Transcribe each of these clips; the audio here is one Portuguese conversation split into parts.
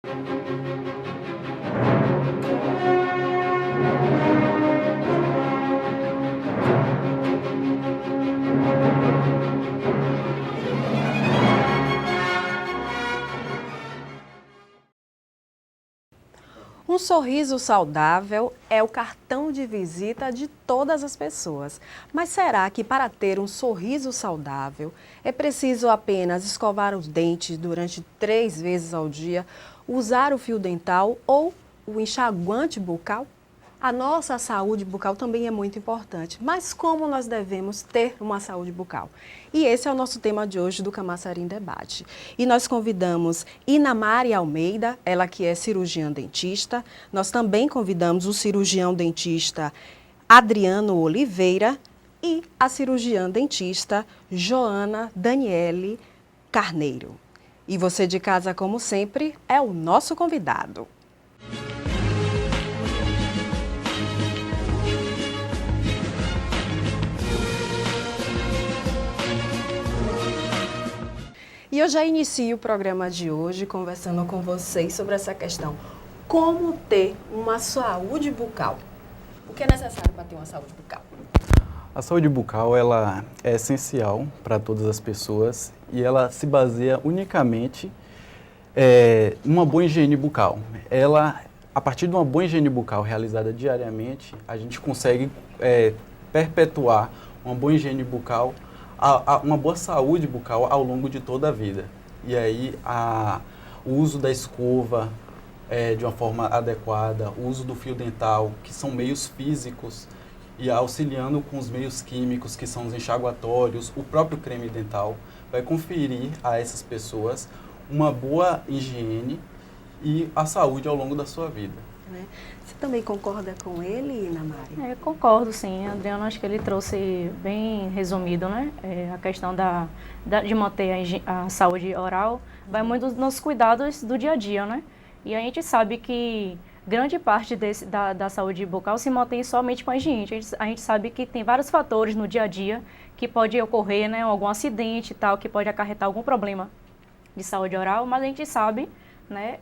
Um sorriso saudável é o cartão de visita de todas as pessoas. Mas será que para ter um sorriso saudável é preciso apenas escovar os dentes durante 3 vezes ao dia, usar o fio dental ou o enxaguante bucal? A nossa saúde bucal também é muito importante, mas como nós devemos ter uma saúde bucal? E esse é o nosso tema de hoje do Camaçari em Debate. E nós convidamos Inamari Almeida, ela que é cirurgiã dentista. Nós também convidamos o cirurgião dentista Adriano Oliveira e a cirurgiã dentista Joana Daniele Carneiro. E você de casa, como sempre, é o nosso convidado. E eu já inicio o programa de hoje conversando com vocês sobre essa questão. Como ter uma saúde bucal? O que é necessário para ter uma saúde bucal? A saúde bucal ela é essencial para todas as pessoas e ela se baseia unicamente em uma boa higiene bucal. A partir de uma boa higiene bucal realizada diariamente, a gente consegue perpetuar uma boa higiene bucal, uma boa saúde bucal ao longo de toda a vida. E aí o uso da escova de uma forma adequada, o uso do fio dental, que são meios físicos, e auxiliando com os meios químicos, que são os enxaguatórios, o próprio creme dental, vai conferir a essas pessoas uma boa higiene e a saúde ao longo da sua vida. Você também concorda com ele, Inamari? Eu concordo, sim. Adriano, acho que ele trouxe bem resumido, né? A questão de manter a saúde oral vai muito dos nossos cuidados do dia a dia, né? E a gente sabe que grande parte da saúde bucal se mantém somente com a higiene. A gente sabe que tem vários fatores no dia a dia que pode ocorrer, né? Algum acidente e tal, que pode acarretar algum problema de saúde oral, mas a gente sabe, né?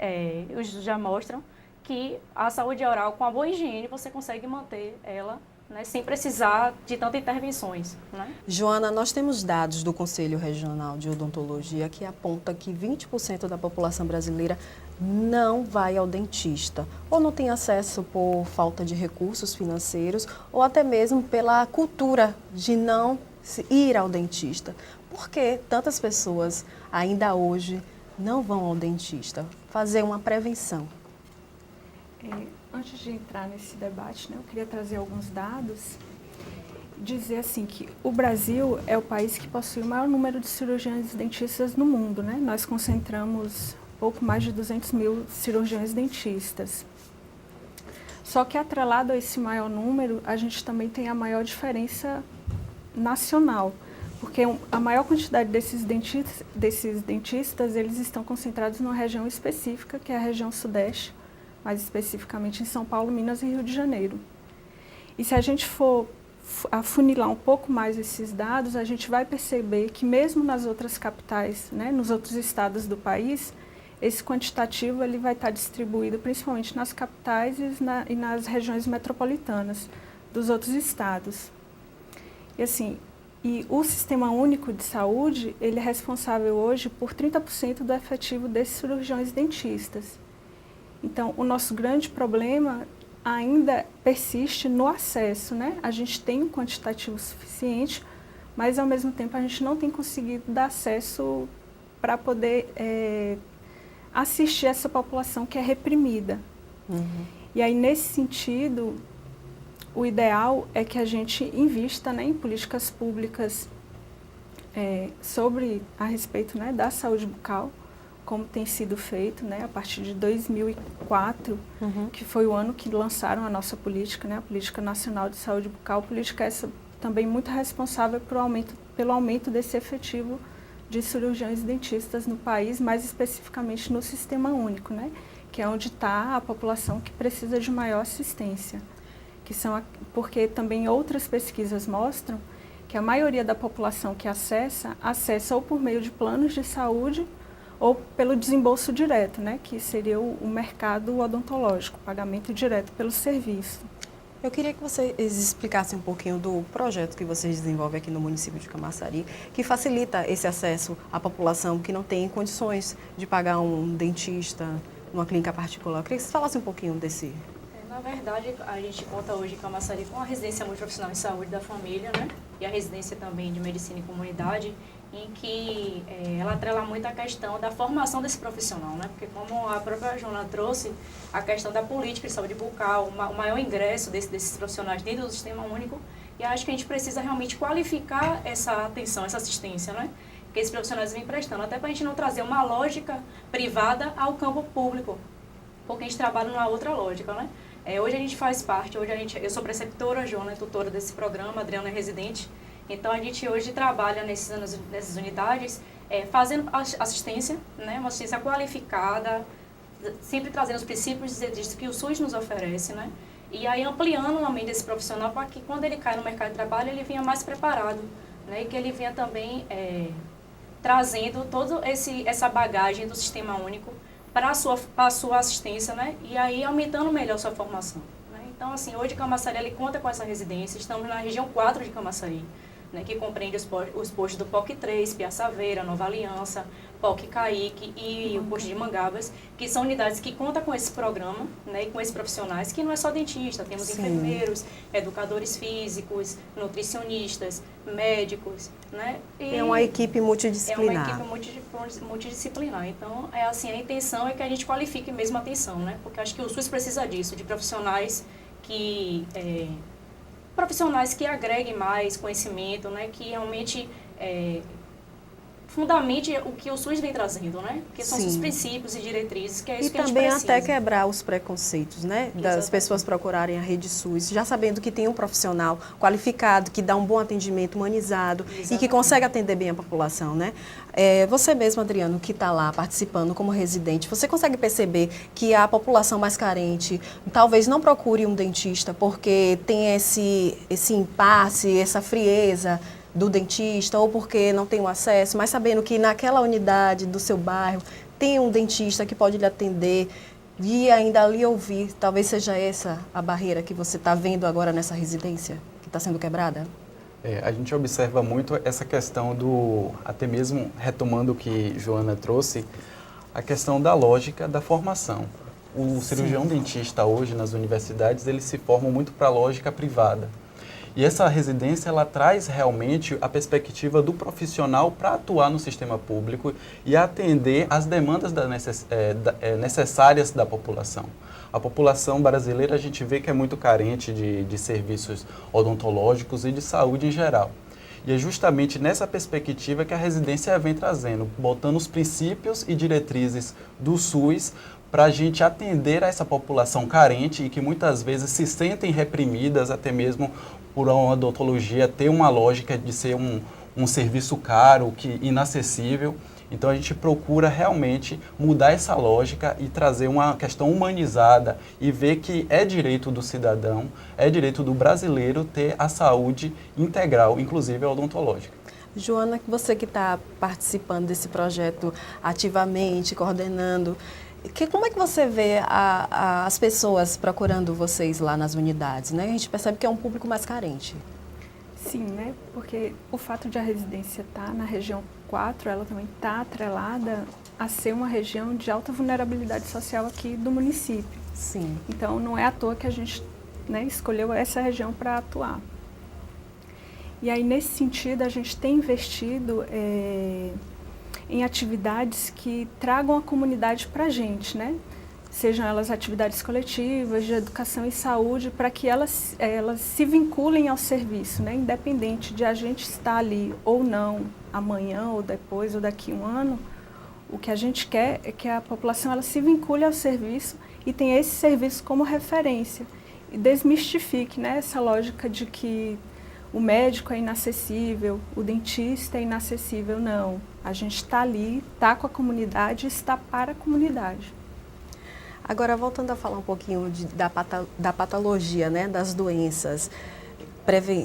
Os estudos já mostram que a saúde oral, com a boa higiene, você consegue manter ela, né, sem precisar de tantas intervenções, né? Joana, nós temos dados do Conselho Regional de Odontologia que aponta que 20% da população brasileira não vai ao dentista, ou não tem acesso por falta de recursos financeiros, ou até mesmo pela cultura de não ir ao dentista. Por que tantas pessoas ainda hoje não vão ao dentista? Fazer uma prevenção. Antes de entrar nesse debate, né, eu queria trazer alguns dados, dizer assim que o Brasil é o país que possui o maior número de cirurgiões dentistas no mundo, né? Nós concentramos pouco mais de 200 mil cirurgiões dentistas. Só que atrelado a esse maior número, a gente também tem a maior diferença nacional, porque a maior quantidade desses dentistas, eles estão concentrados numa região específica, que é a região sudeste, mais especificamente em São Paulo, Minas e Rio de Janeiro. E se a gente for afunilar um pouco mais esses dados, a gente vai perceber que mesmo nas outras capitais, né, nos outros estados do país, esse quantitativo ele vai estar distribuído principalmente nas capitais e nas regiões metropolitanas dos outros estados. E o Sistema Único de Saúde, ele é responsável hoje por 30% do efetivo desses cirurgiões dentistas. Então, o nosso grande problema ainda persiste no acesso, né? A gente tem um quantitativo suficiente, mas ao mesmo tempo a gente não tem conseguido dar acesso para poder assistir essa população que é reprimida. E aí, nesse sentido, o ideal é que a gente invista, né, em políticas públicas a respeito, né, da saúde bucal, como tem sido feito, né, a partir de 2004, que foi o ano que lançaram a nossa política, né, a Política Nacional de Saúde Bucal, política essa também muito responsável pelo aumento desse efetivo de cirurgiões dentistas no país, mais especificamente no Sistema Único, né, que é onde está a população que precisa de maior assistência. Porque também outras pesquisas mostram que a maioria da população que acessa ou por meio de planos de saúde ou pelo desembolso direto, né, que seria o mercado odontológico, pagamento direto pelo serviço. Eu queria que vocês explicassem um pouquinho do projeto que vocês desenvolvem aqui no município de Camaçari, que facilita esse acesso à população que não tem condições de pagar um dentista numa clínica particular. Eu queria que vocês falassem um pouquinho desse. Na verdade, a gente conta hoje em Camaçari com a residência multiprofissional em saúde da família, né? E a residência também de medicina e comunidade, em que ela atrela muito a questão da formação desse profissional, né? Porque como a própria Joana trouxe, a questão da política de saúde bucal, o maior ingresso desses profissionais dentro do sistema único, e acho que a gente precisa realmente qualificar essa atenção, essa assistência, né? Que esses profissionais vêm prestando, até para a gente não trazer uma lógica privada ao campo público, porque a gente trabalha numa outra lógica, né? Hoje a gente faz parte, eu sou preceptora, a Joana é tutora desse programa, a Adriana é residente. Então a gente hoje trabalha nessas unidades fazendo assistência, né, uma assistência qualificada, sempre trazendo os princípios que o SUS nos oferece, né? E aí ampliando a mente desse profissional para que quando ele cai no mercado de trabalho ele venha mais preparado, né? E que ele venha também trazendo toda essa bagagem do Sistema Único para a sua assistência, né? E aí aumentando melhor a sua formação, né? Então, assim, hoje Camaçari ele conta com essa residência, estamos na região 4 de Camaçari, né, que compreende os postos do POC 3, Piaçaveira, Nova Aliança, POC Caique e o posto de Mangabas, que são unidades que contam com esse programa, né, e com esses profissionais, que não é só dentista, temos enfermeiros, educadores físicos, nutricionistas, médicos, né? É uma equipe multidisciplinar. É uma equipe multidisciplinar. Então, assim, a intenção é que a gente qualifique mesmo a atenção, né? Porque acho que o SUS precisa disso, de profissionais que agreguem mais conhecimento, né, que realmente fundamente o que o SUS vem trazendo, né, que são os princípios e diretrizes, que é isso que a gente precisa. E também até quebrar os preconceitos, né, das pessoas procurarem a rede SUS, já sabendo que tem um profissional qualificado, que dá um bom atendimento humanizado. Exatamente. E que consegue atender bem a população, né. Você mesmo, Adriano, que está lá participando como residente, você consegue perceber que a população mais carente talvez não procure um dentista porque tem esse impasse, essa frieza do dentista, ou porque não tem o acesso, mas sabendo que naquela unidade do seu bairro tem um dentista que pode lhe atender e ainda lhe ouvir. Talvez seja essa a barreira que você está vendo agora nessa residência, que está sendo quebrada? A gente observa muito essa questão até mesmo retomando o que Joana trouxe, a questão da lógica da formação. O cirurgião dentista hoje nas universidades, eles se formam muito para a lógica privada. E essa residência, ela traz realmente a perspectiva do profissional para atuar no sistema público e atender às demandas necessárias da população. A população brasileira, a gente vê que é muito carente de serviços odontológicos e de saúde em geral. E é justamente nessa perspectiva que a residência vem trazendo, botando os princípios e diretrizes do SUS para a gente atender a essa população carente e que muitas vezes se sentem reprimidas, até mesmo por uma odontologia ter uma lógica de ser um serviço caro, inacessível. Então a gente procura realmente mudar essa lógica e trazer uma questão humanizada e ver que é direito do cidadão, é direito do brasileiro ter a saúde integral, inclusive a odontológica. Joana, você que está participando desse projeto ativamente, coordenando, como é que você vê as pessoas procurando vocês lá nas unidades, né? A gente percebe que é um público mais carente. Sim, né? Porque o fato de a residência estar na região 4, ela também está atrelada a ser uma região de alta vulnerabilidade social aqui do município. Sim. Então, não é à toa que a gente, né, escolheu essa região para atuar. E aí, nesse sentido, a gente tem investido em atividades que tragam a comunidade para a gente, né? Sejam elas atividades coletivas, de educação e saúde, para que elas se vinculem ao serviço, né? Independente de a gente estar ali ou não, amanhã ou depois ou daqui a um ano, o que a gente quer é que a população ela se vincule ao serviço e tenha esse serviço como referência. E desmistifique, né, essa lógica de que o médico é inacessível, o dentista é inacessível, não. A gente está ali, está com a comunidade e está para a comunidade. Agora, voltando a falar um pouquinho da patologia, né, das doenças,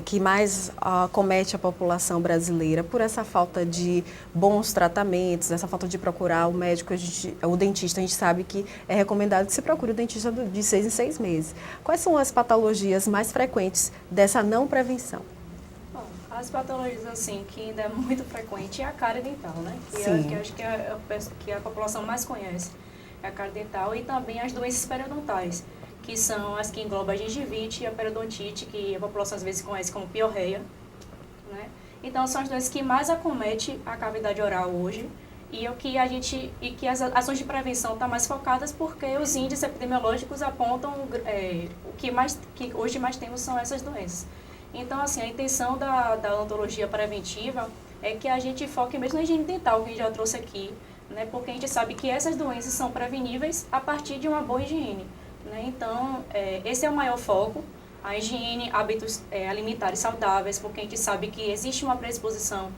que mais acomete a população brasileira por essa falta de bons tratamentos, essa falta de procurar o médico, o dentista. A gente sabe que é recomendado que se procure o dentista de 6 em 6 meses. Quais são as patologias mais frequentes dessa não prevenção? Bom, as patologias assim que ainda é muito frequente é a cárie dental, né? Que acho que a população mais conhece. É a cárie dental e também as doenças periodontais, que são as que englobam a gengivite e a periodontite, que a população às vezes conhece como piorreia, né? Então são as doenças que mais acometem a cavidade oral hoje e que as ações de prevenção estão mais focadas porque os índices epidemiológicos apontam que hoje mais temos são essas doenças. Então assim, a intenção da odontologia preventiva é que a gente foque mesmo na higiene dental, que a gente já trouxe aqui, né? Porque a gente sabe que essas doenças são preveníveis a partir de uma boa higiene. Né? Então, esse é o maior foco, a higiene, hábitos alimentares saudáveis, porque a gente sabe que existe uma predisposição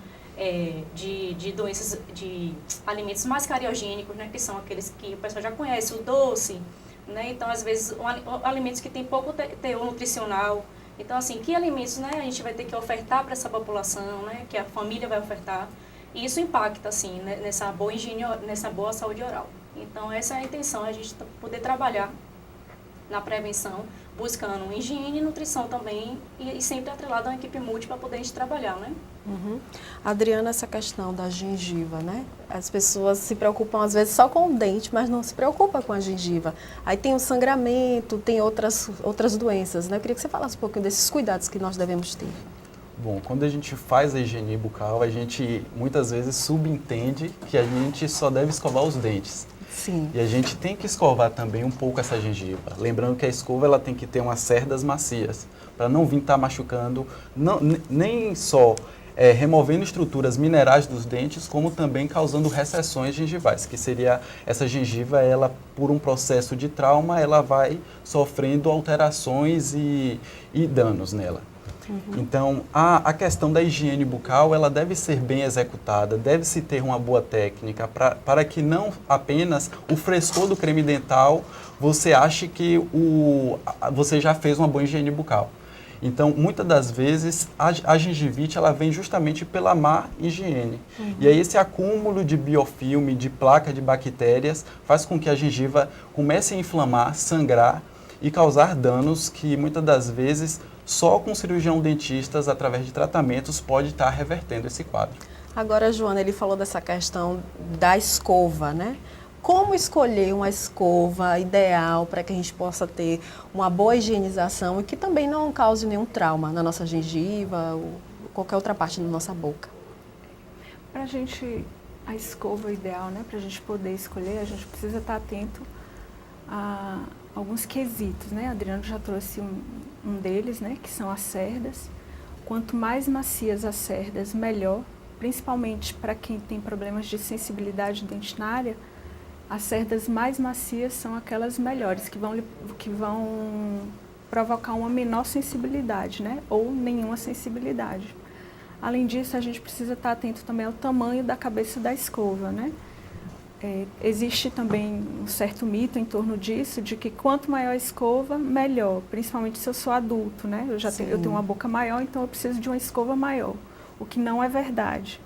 de doenças, de alimentos mais cariogênicos, né? Que são aqueles que o pessoal já conhece, o doce, né? Então, às vezes, alimentos que têm pouco teor nutricional. Então, assim, que alimentos, né, a gente vai ter que ofertar para essa população, né, que a família vai ofertar, e isso impacta, assim, né, nessa boa higiene, nessa boa saúde oral. Então, essa é a intenção, a gente poder trabalhar na prevenção, buscando higiene e nutrição também, e sempre atrelado a uma equipe multi para poder a gente trabalhar, né? Uhum. Adriana, essa questão da gengiva, né? As pessoas se preocupam às vezes só com o dente, mas não se preocupam com a gengiva. Aí tem o sangramento, tem outras doenças, né? Eu queria que você falasse um pouquinho desses cuidados que nós devemos ter. Bom, quando a gente faz a higiene bucal, a gente muitas vezes subentende que a gente só deve escovar os dentes. Sim. E a gente tem que escovar também um pouco essa gengiva. Lembrando que a escova ela tem que ter umas cerdas macias, para não vir estar machucando, nem só removendo estruturas minerais dos dentes, como também causando recessões gengivais, que seria essa gengiva, ela por um processo de trauma, ela vai sofrendo alterações e danos nela. Uhum. Então, a questão da higiene bucal, ela deve ser bem executada, deve-se ter uma boa técnica para que não apenas o frescor do creme dental você ache que você já fez uma boa higiene bucal. Então, muitas das vezes, a gengivite ela vem justamente pela má higiene. Uhum. E aí esse acúmulo de biofilme, de placa de bactérias, faz com que a gengiva comece a inflamar, sangrar e causar danos que muitas das vezes só com cirurgião dentistas, através de tratamentos, pode estar revertendo esse quadro. Agora, Joana, ele falou dessa questão da escova, né? Como escolher uma escova ideal para que a gente possa ter uma boa higienização e que também não cause nenhum trauma na nossa gengiva ou qualquer outra parte da nossa boca? Para a gente, a escova ideal, né? Para a gente poder escolher, a gente precisa estar atento a alguns quesitos, né? Adriano já trouxe um deles, né? Que são as cerdas. Quanto mais macias as cerdas, melhor. Principalmente para quem tem problemas de sensibilidade dentária, as cerdas mais macias são aquelas melhores, que vão provocar uma menor sensibilidade, né? Ou nenhuma sensibilidade. Além disso, a gente precisa estar atento também ao tamanho da cabeça da escova, né? Existe também um certo mito em torno disso, de que quanto maior a escova, melhor, principalmente se eu sou adulto, né? Eu tenho uma boca maior, então eu preciso de uma escova maior, o que não é verdade.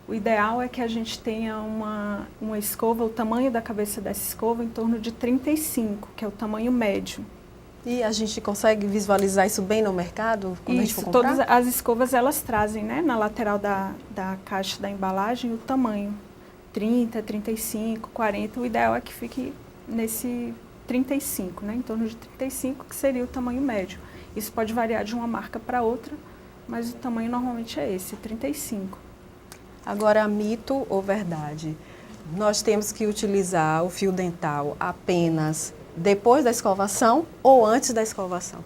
O ideal é que a gente tenha uma escova, o tamanho da cabeça dessa escova em torno de 35, que é o tamanho médio. E a gente consegue visualizar isso bem no mercado, quando a gente for comprar? Todas as escovas elas trazem, né, na lateral da caixa da embalagem o tamanho. 30, 35, 40, o ideal é que fique nesse 35, né? Em torno de 35, que seria o tamanho médio. Isso pode variar de uma marca para outra, mas o tamanho normalmente é esse, 35. Agora, mito ou verdade? Nós temos que utilizar o fio dental apenas depois da escovação ou antes da escovação?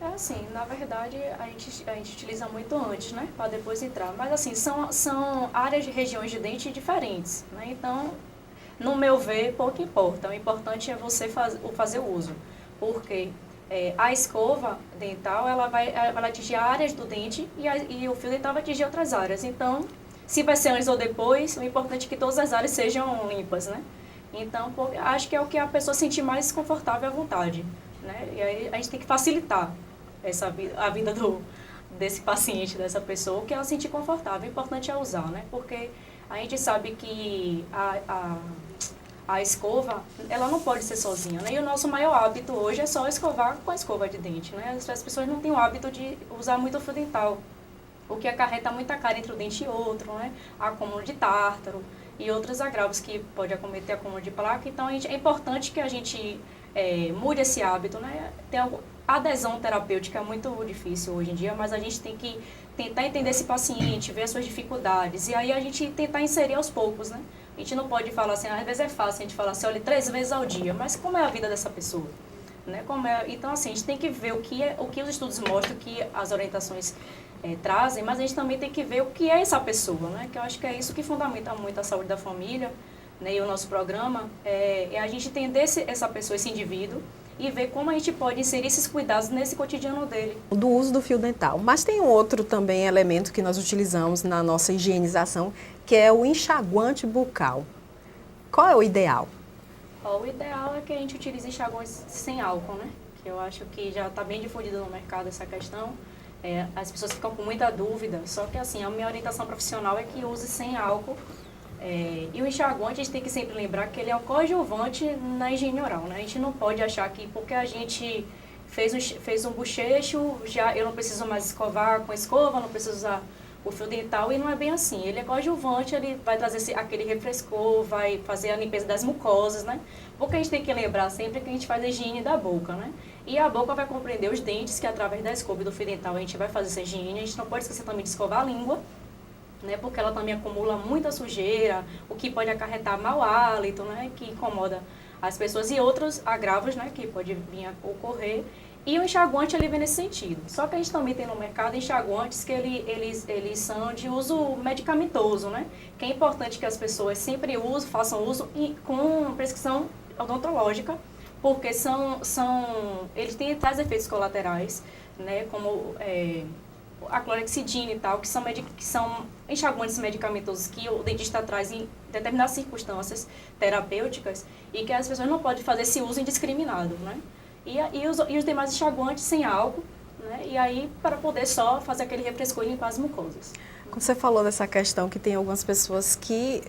É assim, na verdade, a gente utiliza muito antes, né, para depois entrar. Mas assim, são áreas de regiões de dente diferentes, né? Então, no meu ver, pouco importa. O importante é você fazer o uso, porque a escova dental, ela vai atingir áreas do dente e o fio dental vai atingir outras áreas. Então, se vai ser antes ou depois, o importante é que todas as áreas sejam limpas, né? Então, acho que é o que a pessoa sentir mais confortável à vontade, né? E aí a gente tem que facilitar. a vida desse paciente, dessa pessoa, que ela se sentir confortável. O importante é usar, né? Porque a gente sabe que a escova, ela não pode ser sozinha, né? E o nosso maior hábito hoje é só escovar com a escova de dente, né? As pessoas não têm o hábito de usar muito o fio dental, o que acarreta muita cárie entre um dente e outro, né? Acúmulo de tártaro e outros agravos que pode acometer acúmulo de placa. Então, é importante que a gente mude esse hábito, né? A adesão terapêutica é muito difícil hoje em dia, mas a gente tem que tentar entender esse paciente, ver as suas dificuldades, e aí a gente tentar inserir aos poucos, né? A gente não pode falar assim, às vezes é fácil a gente falar assim, olha, 3 vezes ao dia, mas como é a vida dessa pessoa? Né? Então, assim, a gente tem que ver o que os estudos mostram, o que as orientações trazem, mas a gente também tem que ver o que é essa pessoa, né? Que eu acho que é isso que fundamenta muito a saúde da família, né? E o nosso programa é a gente entender essa pessoa, esse indivíduo, e ver como a gente pode inserir esses cuidados nesse cotidiano dele. Do uso do fio dental. Mas tem um outro também elemento que nós utilizamos na nossa higienização, que é o enxaguante bucal. Qual é o ideal? O ideal é que a gente utilize enxaguantes sem álcool, né? Que eu acho que já está bem difundido no mercado essa questão. As pessoas ficam com muita dúvida, só que assim, a minha orientação profissional é que use sem álcool. E o enxaguante, a gente tem que sempre lembrar que ele é um coadjuvante na higiene oral, né? A gente não pode achar que porque a gente fez um bochecho, eu não preciso mais escovar com a escova, não preciso usar o fio dental, e não é bem assim. Ele é coadjuvante, ele vai trazer aquele refrescor, vai fazer a limpeza das mucosas, né? Porque a gente tem que lembrar sempre que a gente faz a higiene da boca, né? E a boca vai compreender os dentes, que através da escova e do fio dental a gente vai fazer essa higiene. A gente não pode esquecer também de escovar a língua, né, porque ela também acumula muita sujeira, o que pode acarretar mau hálito, né, que incomoda as pessoas, e outros agravos, né, que pode vir a ocorrer. E o enxaguante, ele vem nesse sentido. Só que a gente também tem no mercado enxaguantes que eles são de uso medicamentoso, né, que é importante que as pessoas sempre façam uso com prescrição odontológica, porque eles trazem efeitos colaterais, né, como a clorexidina e tal, que são enxaguantes medicamentosos que o dentista traz em determinadas circunstâncias terapêuticas, e que as pessoas não podem fazer esse uso indiscriminado, né? E os demais enxaguantes sem álcool, né? E aí para poder só fazer aquele refrescor e limpar as mucosas. Quando você falou dessa questão que tem algumas pessoas que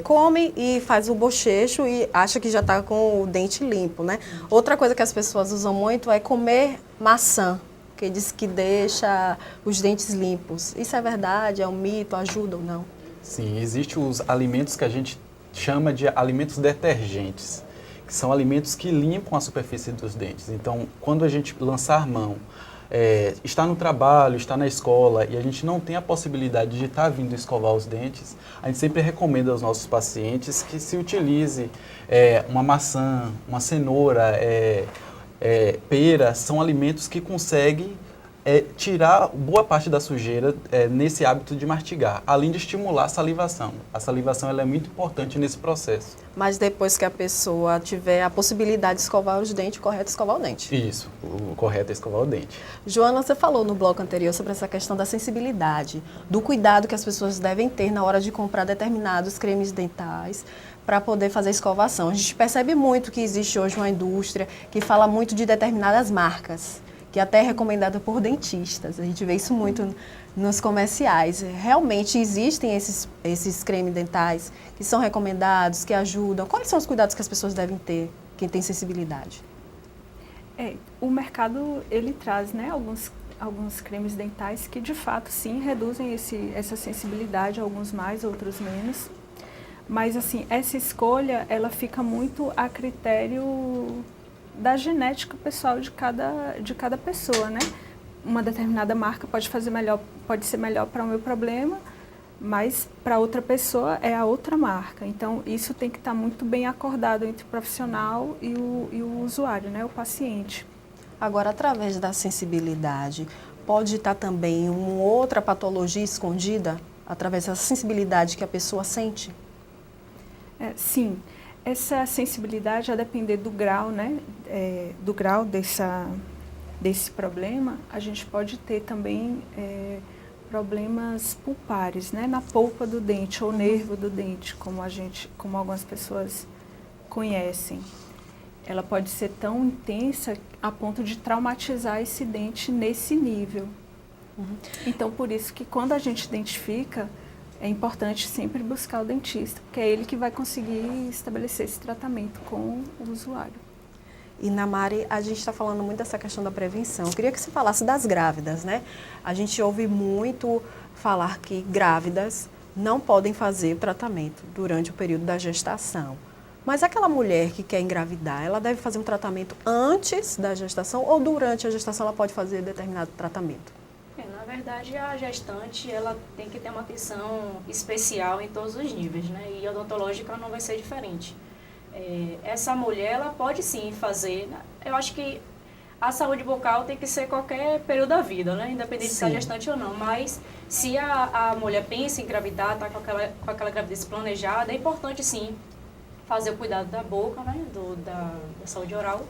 comem e faz o bochecho e acha que já está com o dente limpo, né? Outra coisa que as pessoas usam muito é comer maçã, que diz que deixa os dentes limpos. Isso é verdade? É um mito? Ajuda ou não? Sim, existem os alimentos que a gente chama de alimentos detergentes, que são alimentos que limpam a superfície dos dentes. Então, quando a gente lançar mão, está no trabalho, está na escola, e a gente não tem a possibilidade de estar vindo escovar os dentes, a gente sempre recomenda aos nossos pacientes que se utilize uma maçã, uma cenoura, pera, são alimentos que conseguem tirar boa parte da sujeira nesse hábito de mastigar, além de estimular a salivação. A salivação ela é muito importante nesse processo. Mas depois que a pessoa tiver a possibilidade de escovar os dentes, o correto é escovar o dente. Isso, o correto é escovar o dente. Joana, você falou no bloco anterior sobre essa questão da sensibilidade, do cuidado que as pessoas devem ter na hora de comprar determinados cremes dentais para poder fazer a escovação. A gente percebe muito que existe hoje uma indústria que fala muito de determinadas marcas, que até é recomendada por dentistas. A gente vê isso muito nos comerciais. Realmente existem esses cremes dentais que são recomendados, que ajudam. Quais são os cuidados que as pessoas devem ter, quem tem sensibilidade? O mercado, ele traz, né, alguns cremes dentais que, de fato, sim, reduzem essa sensibilidade, alguns mais, outros menos. Mas, assim, essa escolha, ela fica muito a critério da genética pessoal de cada pessoa, né? Uma determinada marca pode ser melhor para o meu problema, mas para outra pessoa é a outra marca. Então, isso tem que estar muito bem acordado entre o profissional e o usuário, né? O paciente. Agora, através da sensibilidade, pode estar também uma outra patologia escondida, através da sensibilidade que a pessoa sente? Sim. Essa sensibilidade, a depender do grau, né, do grau desse problema, a gente pode ter também problemas pulpares, né, na polpa do dente ou nervo do dente, como algumas pessoas conhecem. ela pode ser tão intensa a ponto de traumatizar esse dente nesse nível. Então, por isso que quando a gente identifica, é importante sempre buscar o dentista, porque é ele que vai conseguir estabelecer esse tratamento com o usuário. E Namari, a gente está falando muito dessa questão da prevenção. Eu queria que você falasse das grávidas, né? A gente ouve muito falar que grávidas não podem fazer o tratamento durante o período da gestação. Mas aquela mulher que quer engravidar, ela deve fazer um tratamento antes da gestação ou durante a gestação ela pode fazer determinado tratamento? Na verdade, a gestante ela tem que ter uma atenção especial em todos os níveis, né? E a odontológica não vai ser diferente. Essa mulher, ela pode sim fazer, né? Eu acho que a saúde bucal tem que ser qualquer período da vida, né? Independente se é gestante ou não. Mas se a mulher pensa em engravidar, está com aquela gravidez planejada, é importante sim fazer o cuidado da boca, né? Da saúde oral.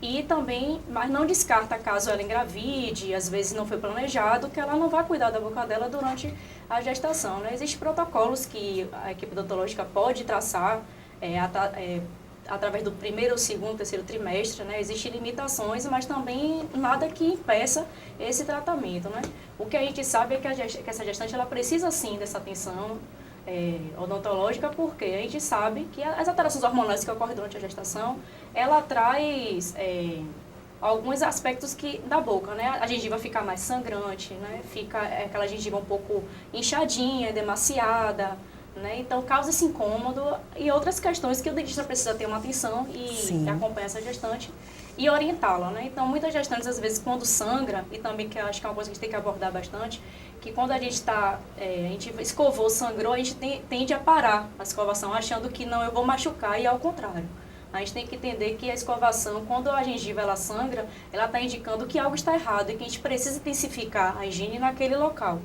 E também, mas não descarta caso ela engravide, às vezes não foi planejado, que ela não vai cuidar da boca dela durante a gestação, né? Existem protocolos que a equipe odontológica pode traçar através do primeiro, segundo, terceiro trimestre, né? Existem limitações, mas também nada que impeça esse tratamento, né? O que a gente sabe é que essa gestante ela precisa sim dessa atenção odontológica, porque a gente sabe que as alterações hormonais que ocorrem durante a gestação, ela traz alguns aspectos da boca, né? A gengiva fica mais sangrante, né? Fica aquela gengiva um pouco inchadinha, demasiada, né? Então causa esse incômodo e outras questões que o dentista precisa ter uma atenção e acompanhar essa gestante e orientá-la, né? Então muitas gestantes às vezes quando sangra, e também que eu acho que é uma coisa que a gente tem que abordar bastante, que quando a gente escovou, sangrou, a gente tende a parar a escovação achando que não, eu vou machucar, e ao contrário. A gente tem que entender que a escovação, quando a gengiva ela sangra, ela está indicando que algo está errado e que a gente precisa intensificar a higiene naquele local.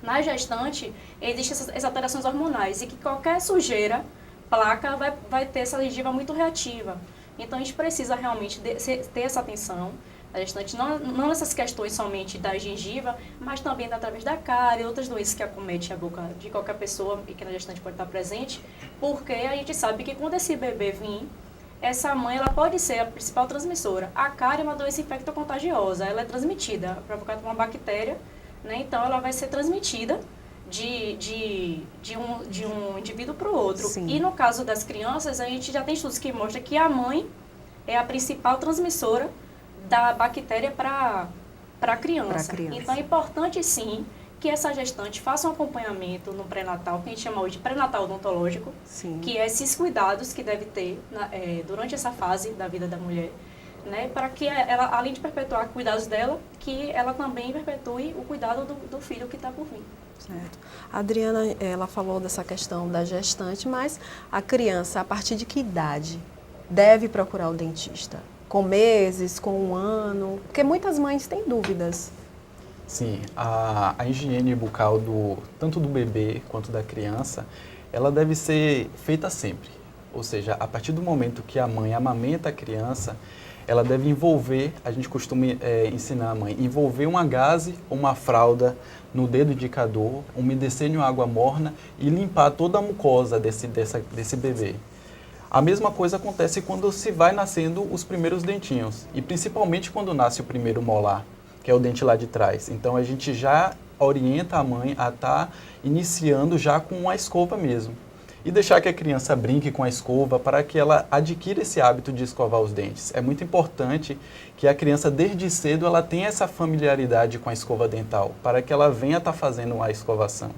Na gestante, existem essas alterações hormonais e que qualquer sujeira, placa, vai ter essa gengiva muito reativa. Então, a gente precisa realmente ter essa atenção da gestante, não nessas questões somente da gengiva, mas também através da cárie e outras doenças que acometem a boca de qualquer pessoa e que na gestante pode estar presente, porque a gente sabe que quando esse bebê vir, essa mãe ela pode ser a principal transmissora. A cárie é uma doença infectocontagiosa, ela é transmitida, provocada por uma bactéria, né? Então ela vai ser transmitida de um indivíduo para o outro. Sim. E no caso das crianças, a gente já tem estudos que mostram que a mãe é a principal transmissora da bactéria para a criança. Então é importante sim que essa gestante faça um acompanhamento no pré-natal, que a gente chama hoje de pré-natal odontológico, que é esses cuidados que deve ter durante essa fase da vida da mulher, né, para que ela, além de perpetuar cuidados dela, que ela também perpetue o cuidado do filho que está por vir. Certo. A Adriana, ela falou dessa questão da gestante, mas a criança, a partir de que idade deve procurar o dentista? Com meses, com um ano? Porque muitas mães têm dúvidas. Sim, a higiene bucal tanto do bebê quanto da criança, ela deve ser feita sempre. Ou seja, a partir do momento que a mãe amamenta a criança, ela deve envolver, a gente costuma ensinar a mãe, envolver uma gaze ou uma fralda no dedo indicador, umedecer em água morna e limpar toda a mucosa desse bebê. A mesma coisa acontece quando se vai nascendo os primeiros dentinhos, e principalmente quando nasce o primeiro molar, que é o dente lá de trás. Então a gente já orienta a mãe a estar iniciando já com a escova mesmo. E deixar que a criança brinque com a escova para que ela adquira esse hábito de escovar os dentes. É muito importante que a criança, desde cedo, ela tenha essa familiaridade com a escova dental, para que ela venha estar fazendo a escovação.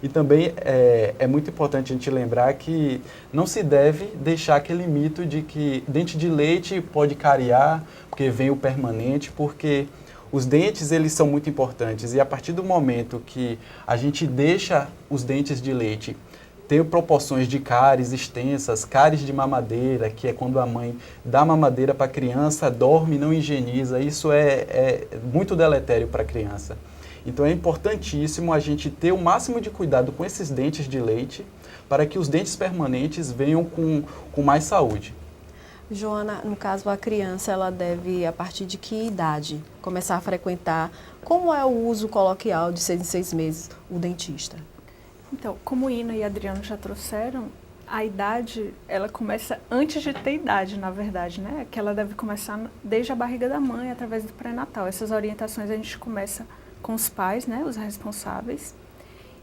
E também é muito importante a gente lembrar que não se deve deixar aquele mito de que dente de leite pode cariar, porque vem o permanente, porque os dentes eles são muito importantes. E a partir do momento que a gente deixa os dentes de leite ter proporções de cáries extensas, cáries de mamadeira, que é quando a mãe dá mamadeira para a criança, dorme, não higieniza, isso é muito deletério para a criança. Então é importantíssimo a gente ter o máximo de cuidado com esses dentes de leite, para que os dentes permanentes venham com mais saúde. Joana, no caso a criança, ela deve, a partir de que idade, começar a frequentar, como é o uso coloquial de 6 em 6 meses, o dentista? Então, como Ina e Adriano já trouxeram, a idade, ela começa antes de ter idade, na verdade, né? Que ela deve começar desde a barriga da mãe, através do pré-natal. Essas orientações a gente começa com os pais, né? Os responsáveis.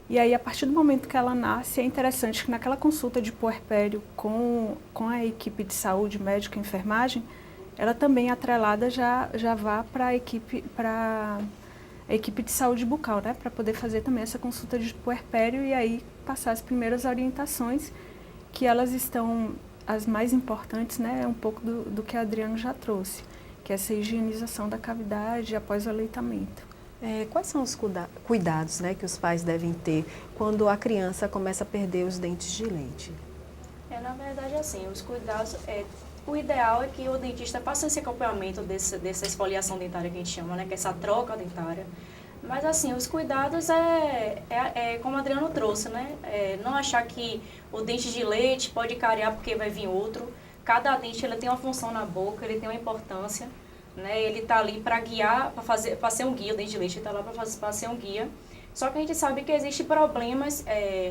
E aí, a partir do momento que ela nasce, é interessante que naquela consulta de puerpério com a equipe de saúde, médica e enfermagem, ela também atrelada já vá para a equipe de saúde bucal, né? Para poder fazer também essa consulta de puerpério e aí passar as primeiras orientações, que elas estão, as mais importantes, né? É um pouco do que a Adriano já trouxe, que é essa higienização da cavidade após o aleitamento. Quais são os cuidados, né, que os pais devem ter quando a criança começa a perder os dentes de leite? Na verdade, assim, os cuidados, o ideal é que o dentista faça esse acompanhamento dessa esfoliação dentária que a gente chama, né, que é essa troca dentária. Mas, assim, os cuidados como o Adriano trouxe, né, não achar que o dente de leite pode cariar porque vai vir outro. Cada dente ele tem uma função na boca, ele tem uma importância. Né, ele está ali para guiar, para ser um guia, o dente de leite está lá para ser um guia. Só que a gente sabe que existem problemas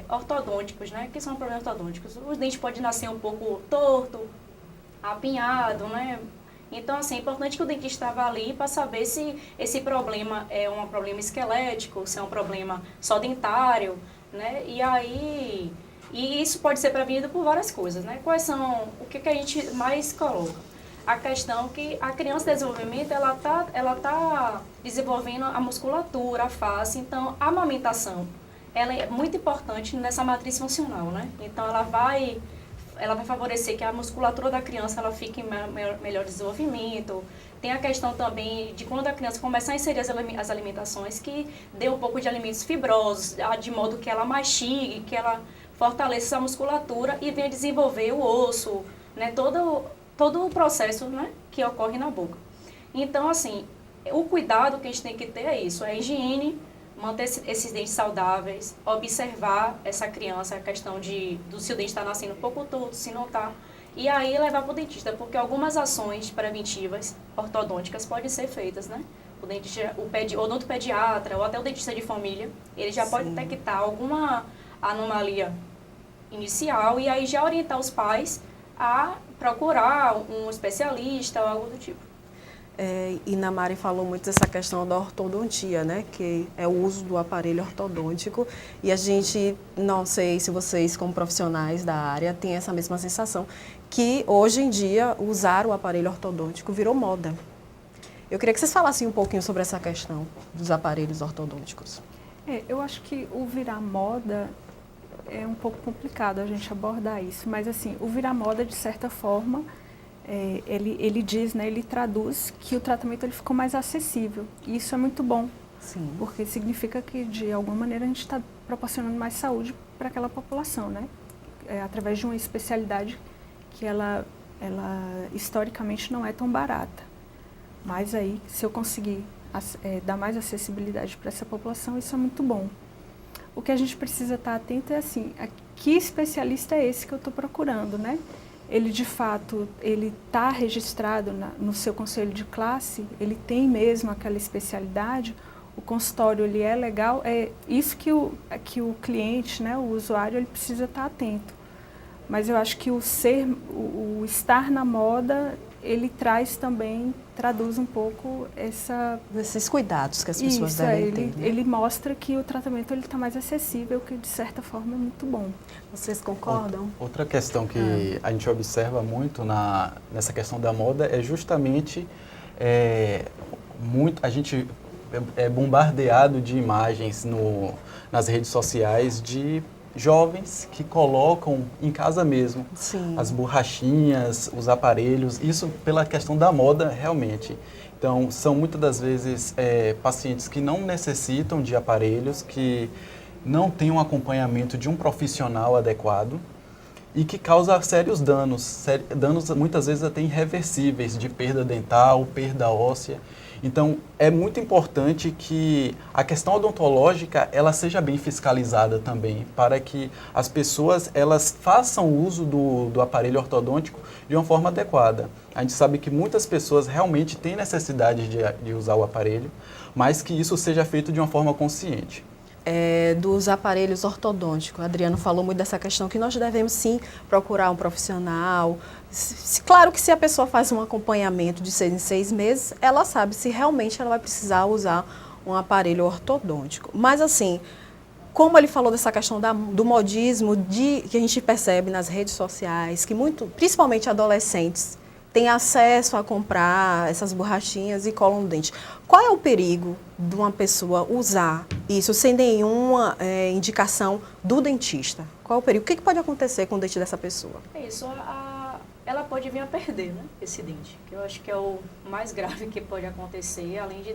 ortodônticos, né, que são problemas ortodônticos. Os dentes podem nascer um pouco torto, apinhado, né? Então, assim, é importante que o dentista avalie para saber se esse problema é um problema esquelético, se é um problema só dentário, né? E isso pode ser prevenido por várias coisas, né? Quais são, o que a gente mais coloca? A questão que a criança em desenvolvimento, ela tá desenvolvendo a musculatura, a face, então a amamentação, ela é muito importante nessa matriz funcional, né? Então ela vai favorecer que a musculatura da criança ela fique em melhor desenvolvimento. Tem a questão também de quando a criança começar a inserir as alimentações, que dê um pouco de alimentos fibrosos, de modo que ela mastigue, que ela fortaleça a musculatura e venha desenvolver o osso, né? Todo o processo, né, que ocorre na boca. Então, assim, o cuidado que a gente tem que ter é isso, a higiene, manter esses dentes saudáveis, observar essa criança, a questão do se o dente está nascendo um pouco torto, se não está, e aí levar para o dentista, porque algumas ações preventivas, ortodônticas, podem ser feitas, né? O odontopediatra ou até o dentista de família, ele já pode detectar alguma anomalia inicial e aí já orientar os pais a procurar um especialista ou algo do tipo. E Namari falou muito dessa questão da ortodontia, né? Que é o uso do aparelho ortodôntico. E a gente, não sei se vocês, como profissionais da área, têm essa mesma sensação, que hoje em dia usar o aparelho ortodôntico virou moda. Eu queria que vocês falassem um pouquinho sobre essa questão dos aparelhos ortodônticos. Eu acho que o virar moda é um pouco complicado a gente abordar isso, mas assim, o virar moda, de certa forma, ele diz, né, ele traduz que o tratamento ele ficou mais acessível. E isso é muito bom, Sim. Porque significa que, de alguma maneira, a gente está proporcionando mais saúde para aquela população, né? Através de uma especialidade que ela historicamente não é tão barata. Mas aí, se eu conseguir dar mais acessibilidade para essa população, isso é muito bom. O que a gente precisa estar atento é assim, que especialista é esse que eu estou procurando, né? Ele, de fato, ele está registrado no seu conselho de classe, ele tem mesmo aquela especialidade, o consultório ele é legal, é isso que o cliente, né, o usuário, ele precisa estar atento. Mas eu acho que o estar na moda, ele traduz um pouco esses cuidados que as pessoas devem ter. Né? Ele mostra que o tratamento está mais acessível, que de certa forma é muito bom. Vocês concordam? Outra questão que a gente observa muito nessa questão da moda é justamente a gente é bombardeado de imagens nas redes sociais de jovens que colocam em casa mesmo as borrachinhas, os aparelhos, isso pela questão da moda realmente. Então, são muitas das vezes pacientes que não necessitam de aparelhos, que não têm um acompanhamento de um profissional adequado e que causa sérios danos muitas vezes até irreversíveis, de perda dental, perda óssea. Então, é muito importante que a questão odontológica ela seja bem fiscalizada também, para que as pessoas elas façam uso do aparelho ortodôntico de uma forma adequada. A gente sabe que muitas pessoas realmente têm necessidade de usar o aparelho, mas que isso seja feito de uma forma consciente. dos aparelhos ortodônticos. O Adriano falou muito dessa questão que nós devemos sim procurar um profissional. Claro que se a pessoa faz um acompanhamento de 6 em 6 meses, ela sabe se realmente ela vai precisar usar um aparelho ortodôntico. Mas assim, como ele falou dessa questão do modismo que a gente percebe nas redes sociais, que principalmente adolescentes, têm acesso a comprar essas borrachinhas e colam no dente. Qual é o perigo de uma pessoa usar isso sem nenhuma indicação do dentista? Qual é o perigo? O que pode acontecer com o dente dessa pessoa? É isso, ela pode vir a perder, né, esse dente, que eu acho que é o mais grave que pode acontecer, além de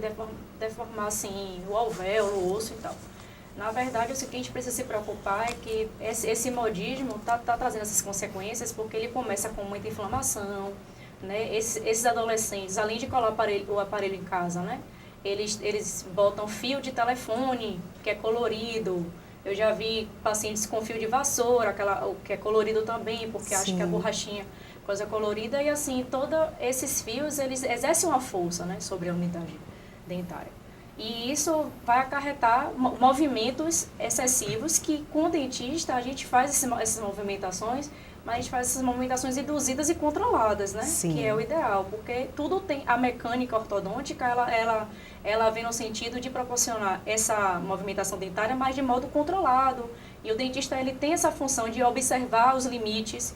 deformar assim, o alvéolo, o osso e tal. Na verdade, o que a gente precisa se preocupar é que esse modismo está trazendo essas consequências porque ele começa com muita inflamação, né? Esses adolescentes, além de colar o aparelho em casa, né? Eles botam fio de telefone, que é colorido. Eu já vi pacientes com fio de vassoura, que é colorido também, porque acha que a borrachinha é coisa colorida. E assim, todos esses fios, eles exercem uma força, né, sobre a unidade dentária. E isso vai acarretar movimentos excessivos que, com o dentista, a gente faz essas movimentações, mas a gente faz essas movimentações induzidas e controladas, né? Sim. Que é o ideal, porque tudo tem... A mecânica ortodôntica, ela vem no sentido de proporcionar essa movimentação dentária, mas de modo controlado. E o dentista, ele tem essa função de observar os limites.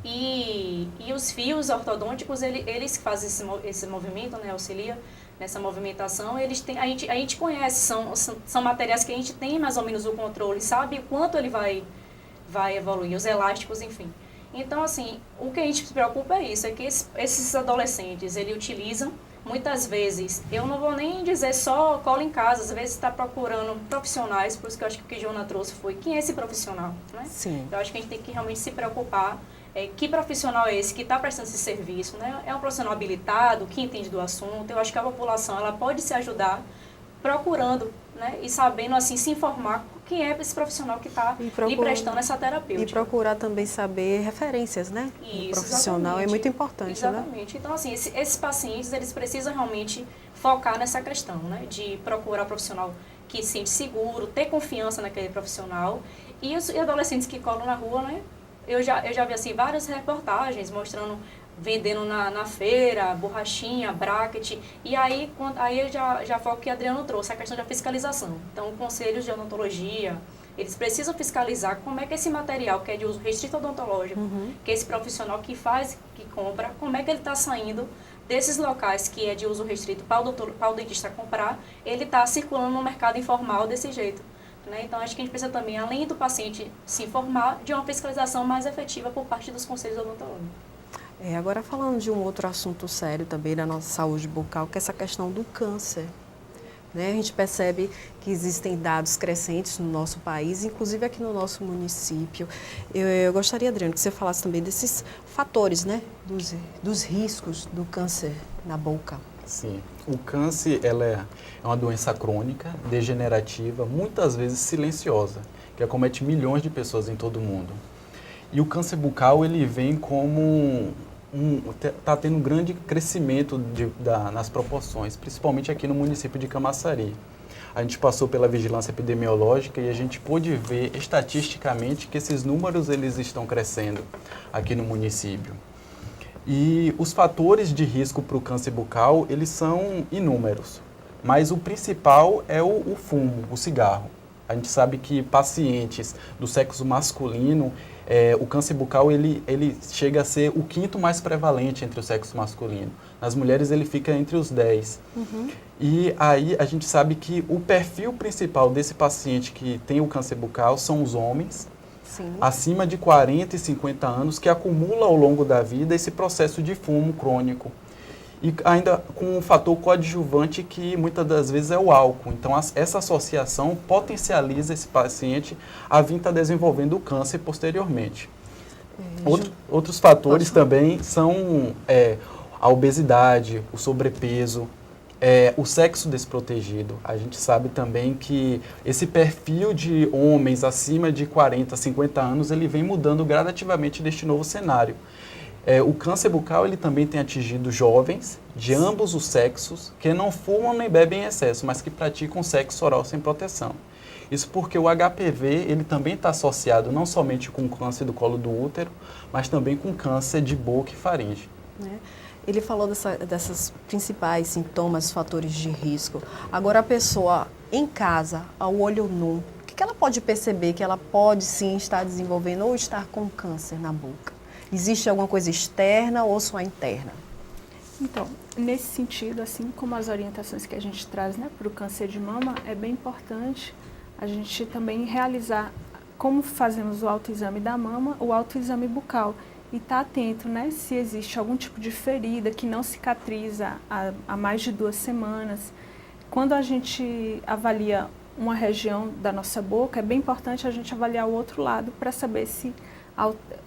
E os fios ortodônticos, eles fazem esse movimento, né? Auxilia nessa movimentação. Eles têm, a gente conhece, são materiais que a gente tem mais ou menos o controle, sabe o quanto ele vai evoluir, os elásticos, enfim. Então, assim, o que a gente se preocupa é isso, é que esses adolescentes, eles utilizam, muitas vezes, eu não vou nem dizer só cola em casa, às vezes está procurando profissionais, por isso que eu acho que o que a Joana trouxe foi, quem é esse profissional, né? Sim. Eu acho que a gente tem que realmente se preocupar, que profissional é esse que está prestando esse serviço, né? É um profissional habilitado, que entende do assunto. Eu acho que a população, ela pode se ajudar procurando, né? E sabendo, assim, se informar quem é esse profissional que está lhe prestando essa terapêutica. E procurar também saber referências, né? Isso, o profissional exatamente. é muito importante, exatamente. Né? Então, assim, esses pacientes, eles precisam realmente focar nessa questão, né? De procurar um profissional que se sente seguro, ter confiança naquele profissional. E os adolescentes que colam na rua, né? Eu já vi, assim, várias reportagens mostrando, vendendo na feira, borrachinha, bracket. E aí eu já foco que a Adriano trouxe, a questão da fiscalização. Então, conselhos de odontologia, eles precisam fiscalizar como é que esse material, que é de uso restrito odontológico, que é esse profissional que compra, como é que ele está saindo desses locais que é de uso restrito para o dentista comprar, ele está circulando no mercado informal desse jeito. Né? Então, acho que a gente precisa também, além do paciente se informar, de uma fiscalização mais efetiva por parte dos conselhos odontológicos. Agora, falando de um outro assunto sério também da nossa saúde bucal, que é essa questão do câncer. Né? A gente percebe que existem dados crescentes no nosso país, inclusive aqui no nosso município. Eu gostaria, Adriano, que você falasse também desses fatores, né? dos riscos do câncer na boca. Sim, o câncer ela é uma doença crônica, degenerativa, muitas vezes silenciosa, que acomete milhões de pessoas em todo o mundo. E o câncer bucal ele vem como está tendo um grande crescimento nas proporções, principalmente aqui no município de Camaçari. A gente passou pela vigilância epidemiológica e a gente pôde ver estatisticamente que esses números eles estão crescendo aqui no município. E os fatores de risco para o câncer bucal, eles são inúmeros, mas o principal é o fumo, o cigarro. A gente sabe que pacientes do sexo masculino, o câncer bucal ele chega a ser o 5º mais prevalente entre o sexo masculino. Nas mulheres ele fica entre os 10. E aí a gente sabe que o perfil principal desse paciente que tem o câncer bucal são os homens, Sim. acima de 40 e 50 anos, que acumula ao longo da vida esse processo de fumo crônico. E ainda com um fator coadjuvante que muitas das vezes é o álcool. Então, essa associação potencializa esse paciente a vir estar desenvolvendo o câncer posteriormente. Outros fatores também são a obesidade, o sobrepeso, o sexo desprotegido. A gente sabe também que esse perfil de homens acima de 40, 50 anos, ele vem mudando gradativamente neste novo cenário. O câncer bucal ele também tem atingido jovens de ambos os sexos que não fumam nem bebem em excesso, mas que praticam sexo oral sem proteção. Isso porque o HPV ele também está associado não somente com câncer do colo do útero, mas também com câncer de boca e faringe. Né? Ele falou dessas principais sintomas, fatores de risco. Agora, a pessoa em casa, ao olho nu, o que ela pode perceber que ela pode sim estar desenvolvendo ou estar com câncer na boca? Existe alguma coisa externa ou só interna? Então, nesse sentido, assim como as orientações que a gente traz, né, para o câncer de mama, é bem importante a gente também realizar, como fazemos o autoexame da mama, o autoexame bucal. E estar atento, né, se existe algum tipo de ferida que não cicatriza há mais de 2 semanas. Quando a gente avalia uma região da nossa boca, é bem importante a gente avaliar o outro lado para saber se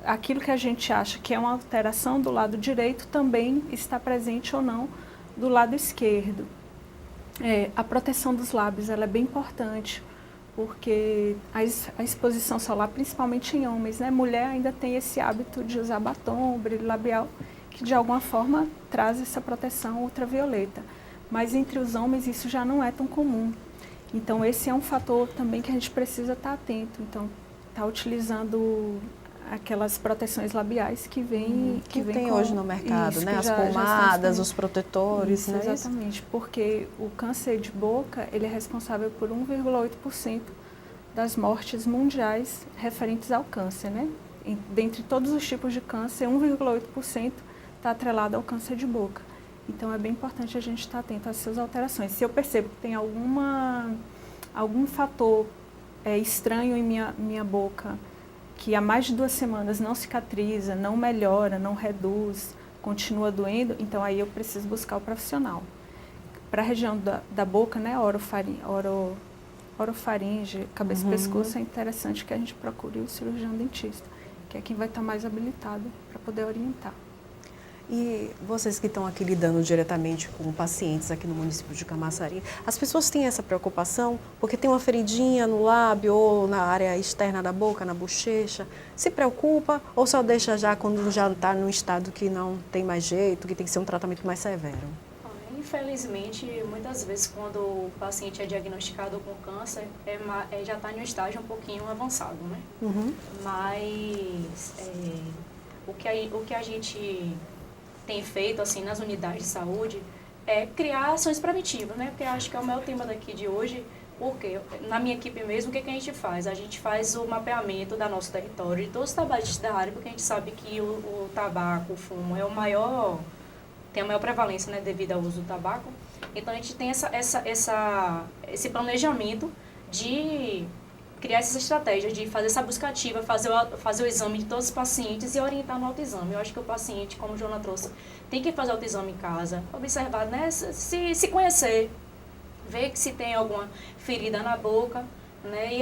aquilo que a gente acha que é uma alteração do lado direito também está presente ou não do lado esquerdo. A proteção dos lábios ela é bem importante, porque a exposição solar, principalmente em homens, né? Mulher ainda tem esse hábito de usar batom, brilho labial, que de alguma forma traz essa proteção ultravioleta. Mas entre os homens isso já não é tão comum. Então esse é um fator também que a gente precisa estar atento. Então, estar utilizando aquelas proteções labiais que vem tem hoje no mercado, isso, né? As já pomadas, estão os protetores, isso, né? Exatamente, porque o câncer de boca ele é responsável por 1,8% das mortes mundiais referentes ao câncer, né? Dentre todos os tipos de câncer, 1,8% está atrelado ao câncer de boca. Então é bem importante a gente estar atento às suas alterações. Se eu percebo que tem algum fator estranho em minha boca, que há mais de 2 semanas não cicatriza, não melhora, não reduz, continua doendo, então aí eu preciso buscar o profissional. Para a região da boca, né, orofaringe, cabeça e pescoço, é interessante que a gente procure o cirurgião dentista, que é quem vai estar mais habilitado para poder orientar. E vocês que estão aqui lidando diretamente com pacientes aqui no município de Camaçari, as pessoas têm essa preocupação porque tem uma feridinha no lábio ou na área externa da boca, na bochecha, se preocupa ou só deixa já quando já está num estado que não tem mais jeito, que tem que ser um tratamento mais severo? Infelizmente, muitas vezes quando o paciente é diagnosticado com câncer, já está em um estágio um pouquinho avançado, né? Uhum. Mas o que a gente tem feito assim nas unidades de saúde é criar ações preventivas, né? Porque acho que é o maior tema daqui de hoje, porque na minha equipe mesmo, o que a gente faz? A gente faz o mapeamento do nosso território, de todos os tabagistas da área, porque a gente sabe que o tabaco, o fumo tem a maior prevalência, né, devido ao uso do tabaco. Então a gente tem esse planejamento de criar essas estratégias, de fazer essa busca ativa, fazer o exame de todos os pacientes e orientar no autoexame. Eu acho que o paciente, como o Joana trouxe, tem que fazer o autoexame em casa, observar, né, se conhecer, ver se tem alguma ferida na boca, né,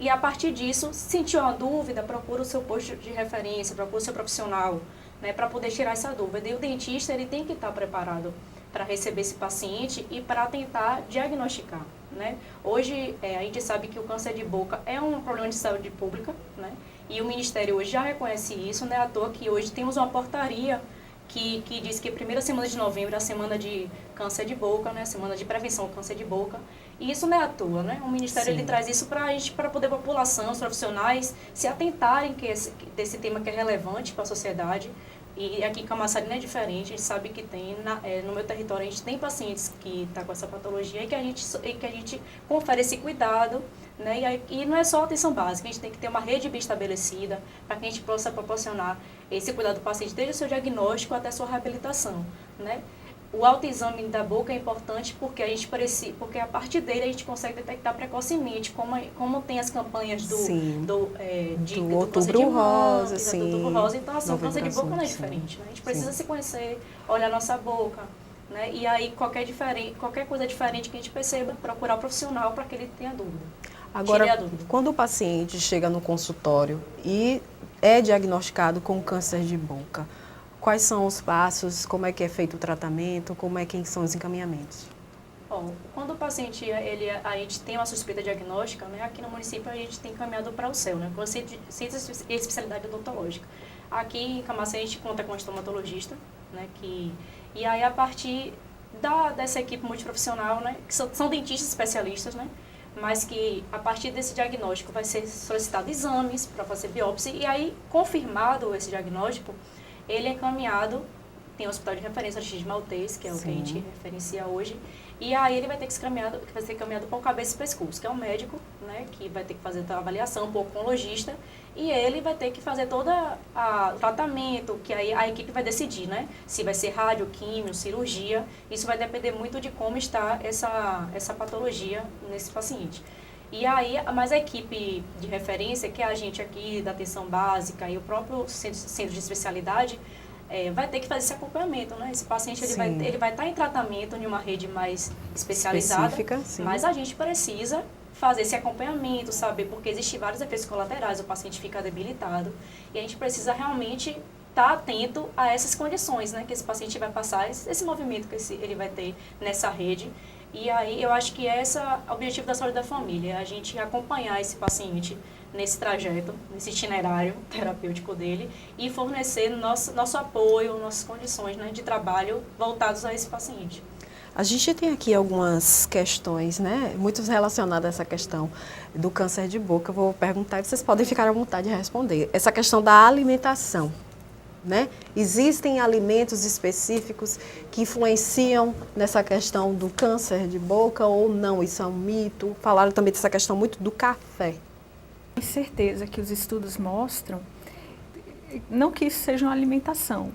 e a partir disso, se sentir uma dúvida, procura o seu posto de referência, procura o seu profissional, né, para poder tirar essa dúvida. E o dentista ele tem que estar preparado para receber esse paciente e para tentar diagnosticar. Né? Hoje, a gente sabe que o câncer de boca é um problema de saúde pública, né? E o Ministério hoje já reconhece isso, não é à toa que hoje temos uma portaria que diz que a primeira semana de novembro é a semana de câncer de boca, né? A semana de prevenção ao câncer de boca. E isso não é à toa, né? O Ministério ele traz isso para poder a população, os profissionais se atentarem desse tema que é relevante para a sociedade. E aqui em Camaçari não é diferente, a gente sabe que tem, no meu território a gente tem pacientes que estão com essa patologia e que a gente confere esse cuidado, né? E não é só atenção básica, a gente tem que ter uma rede bem estabelecida para que a gente possa proporcionar esse cuidado do paciente desde o seu diagnóstico até a sua reabilitação, né? O autoexame da boca é importante porque porque a partir dele a gente consegue detectar precocemente, como tem as campanhas do Outubro Rosa, do Outubro Rosa. Então, assim, o câncer de boca não é diferente, né? A gente precisa se conhecer, olhar nossa boca, né? E aí, qualquer coisa diferente que a gente perceba, procurar o profissional para que ele tenha dúvida. Agora, quando o paciente chega no consultório e é diagnosticado com câncer de boca, quais são os passos, como é que é feito o tratamento, quem são os encaminhamentos? Bom, quando o paciente, a gente tem uma suspeita diagnóstica, né, aqui no município a gente tem encaminhado para o CEL, né, com o Centro de Especialidade Odontológica. Aqui em Camaçari a gente conta com um estomatologista, né, e aí a partir dessa equipe multiprofissional, né, que são dentistas especialistas, né, mas que a partir desse diagnóstico vai ser solicitado exames para fazer biópsia, e aí, confirmado esse diagnóstico, ele é encaminhado, tem o hospital de referência de Maltês, que é o que a gente referencia hoje, e aí ele vai ter que ser encaminhado para o cabeça e pescoço, que é um médico, né, que vai ter que fazer a avaliação, um pouco com o logista, e ele vai ter que fazer todo o tratamento, que aí a equipe vai decidir, né, se vai ser rádio, químio, cirurgia, isso vai depender muito de como está essa patologia nesse paciente. E aí, mas a equipe de referência, que é a gente aqui da atenção básica e o próprio centro de especialidade, vai ter que fazer esse acompanhamento, né? Esse paciente ele vai estar em tratamento em uma rede mais especializada, mas a gente precisa fazer esse acompanhamento, saber, porque existem vários efeitos colaterais, o paciente fica debilitado, e a gente precisa realmente estar atento a essas condições, né? Que esse paciente vai passar, esse movimento que ele vai ter nessa rede. E aí eu acho que esse é o objetivo da saúde da família, a gente acompanhar esse paciente nesse trajeto, nesse itinerário terapêutico dele e fornecer nosso apoio, nossas condições, né, de trabalho voltados a esse paciente. A gente tem aqui algumas questões, né, muito relacionadas a essa questão do câncer de boca. Eu vou perguntar e vocês podem ficar à vontade de responder. Essa questão da alimentação, né? Existem alimentos específicos que influenciam nessa questão do câncer de boca ou não? Isso é um mito? Falaram também dessa questão muito do café. Tenho certeza que os estudos mostram, não que isso seja uma alimentação,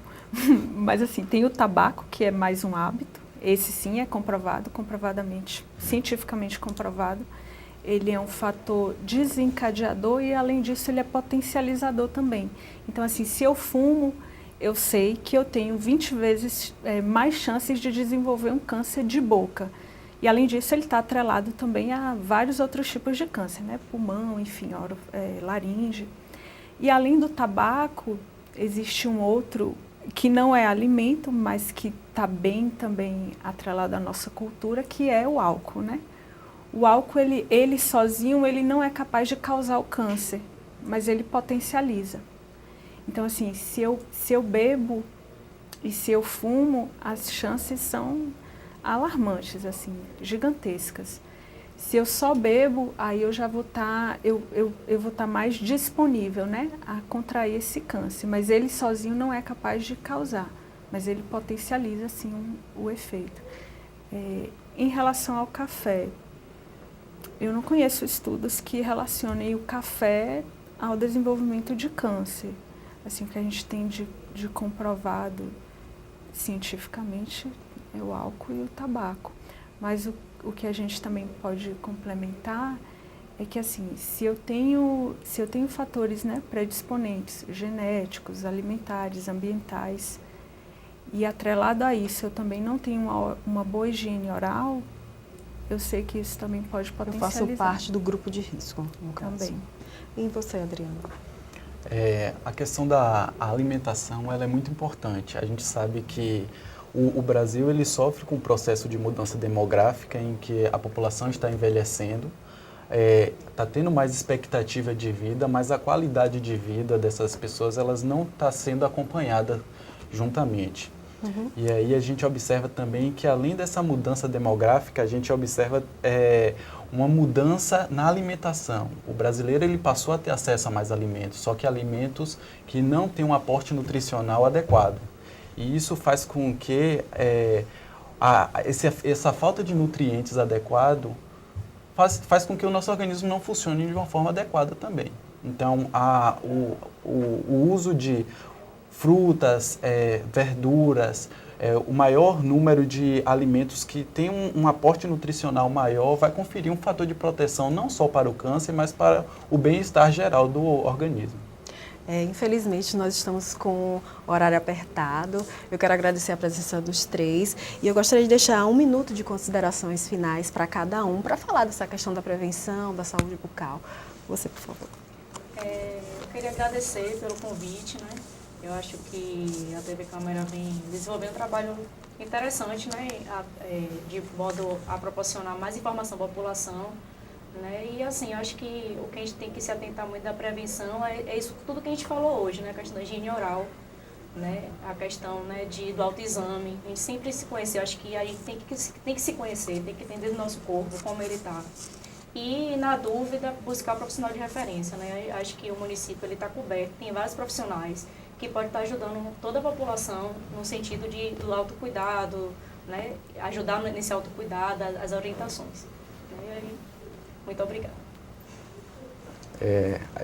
mas assim, tem o tabaco, que é mais um hábito. Esse sim é comprovado, comprovadamente, cientificamente comprovado. Ele é um fator desencadeador e, além disso, ele é potencializador também. Então, assim, se eu fumo, eu sei que eu tenho 20 vezes mais chances de desenvolver um câncer de boca. E, além disso, ele está atrelado também a vários outros tipos de câncer, né? Pulmão, enfim, laringe. E, além do tabaco, existe um outro que não é alimento, mas que está bem também atrelado à nossa cultura, que é o álcool, né? O álcool, ele sozinho, ele não é capaz de causar o câncer, mas ele potencializa. Então, assim, se eu bebo e se eu fumo, as chances são alarmantes, assim, gigantescas. Se eu só bebo, aí eu já vou estar, eu vou estar mais disponível, né, a contrair esse câncer. Mas ele sozinho não é capaz de causar, mas ele potencializa, assim, o efeito. Em relação ao café, eu não conheço estudos que relacionem o café ao desenvolvimento de câncer. Assim, o que a gente tem de comprovado cientificamente é o álcool e o tabaco. Mas o que a gente também pode complementar é que, assim, se eu tenho fatores, né, predisponentes, genéticos, alimentares, ambientais, e atrelado a isso eu também não tenho uma boa higiene oral, eu sei que isso também pode potencializar. Eu faço parte do grupo de risco, no caso. Também. E você, Adriana? A questão da alimentação, ela é muito importante. A gente sabe que o Brasil ele sofre com um processo de mudança demográfica em que a população está envelhecendo, está tendo mais expectativa de vida, mas a qualidade de vida dessas pessoas elas não está sendo acompanhada juntamente. Uhum. E aí a gente observa também que, além dessa mudança demográfica, a gente observa uma mudança na alimentação. O brasileiro ele passou a ter acesso a mais alimentos, só que alimentos que não têm um aporte nutricional adequado. E isso faz com que essa falta de nutrientes adequado faz com que o nosso organismo não funcione de uma forma adequada também. Então, o uso de frutas, verduras, o maior número de alimentos que tem um aporte nutricional maior vai conferir um fator de proteção não só para o câncer, mas para o bem-estar geral do organismo. Infelizmente, nós estamos com o horário apertado. Eu quero agradecer a presença dos três e eu gostaria de deixar 1 minuto de considerações finais para cada um, para falar dessa questão da prevenção, da saúde bucal. Você, por favor. Eu queria agradecer pelo convite, né? Eu acho que a TV Câmara vem desenvolvendo um trabalho interessante, né? De modo a proporcionar mais informação à população. Né? E assim, eu acho que o que a gente tem que se atentar muito da prevenção é isso tudo que a gente falou hoje, né? A questão da higiene oral, né? A questão, né, do autoexame, a gente sempre se conhecer, eu acho que a gente tem que se conhecer, tem que entender do nosso corpo, como ele está. e, na dúvida, buscar profissional de referência, né? Acho que o município está coberto, tem vários profissionais que podem estar ajudando toda a população no sentido do autocuidado, né? Ajudar nesse autocuidado, as orientações. Muito obrigada.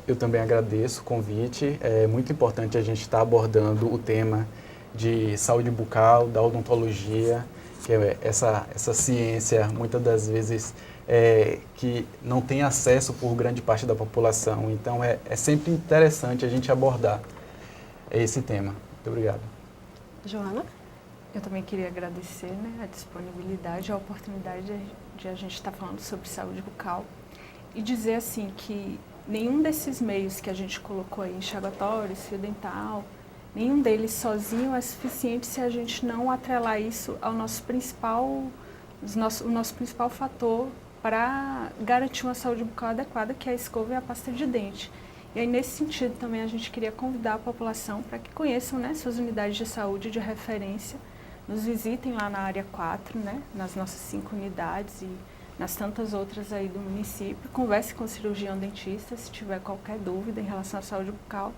Eu também agradeço o convite. É muito importante a gente estar abordando o tema de saúde bucal, da odontologia, que é essa ciência, muitas das vezes, que não tem acesso por grande parte da população. Então, é sempre interessante a gente abordar esse tema. Muito obrigado. Joana? Eu também queria agradecer, né, a disponibilidade, a oportunidade de a gente estar falando sobre saúde bucal e dizer assim que nenhum desses meios que a gente colocou aí, enxaguatório, fio dental, nenhum deles sozinho é suficiente se a gente não atrelar isso ao nosso principal, o nosso principal fator para garantir uma saúde bucal adequada, que é a escova e a pasta de dente. E aí, nesse sentido, também a gente queria convidar a população para que conheçam, né, suas unidades de saúde de referência, nos visitem lá na área 4, né, nas nossas 5 unidades e nas tantas outras aí do município. Converse com o cirurgião dentista se tiver qualquer dúvida em relação à saúde bucal.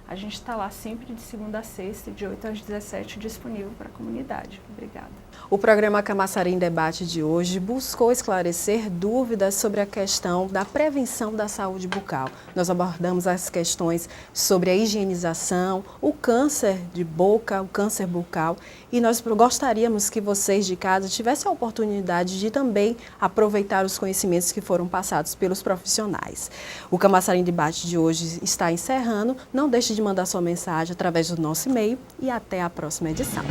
A gente está lá sempre de segunda a sexta, de 8 às 17, disponível para a comunidade. Obrigada. O programa Camaçari em Debate de hoje buscou esclarecer dúvidas sobre a questão da prevenção da saúde bucal. Nós abordamos as questões sobre a higienização, o câncer de boca, o câncer bucal, e nós gostaríamos que vocês de casa tivessem a oportunidade de também aproveitar os conhecimentos que foram passados pelos profissionais. O Camaçari em Debate de hoje está encerrando. Não deixe de mandar sua mensagem através do nosso e-mail e até a próxima edição.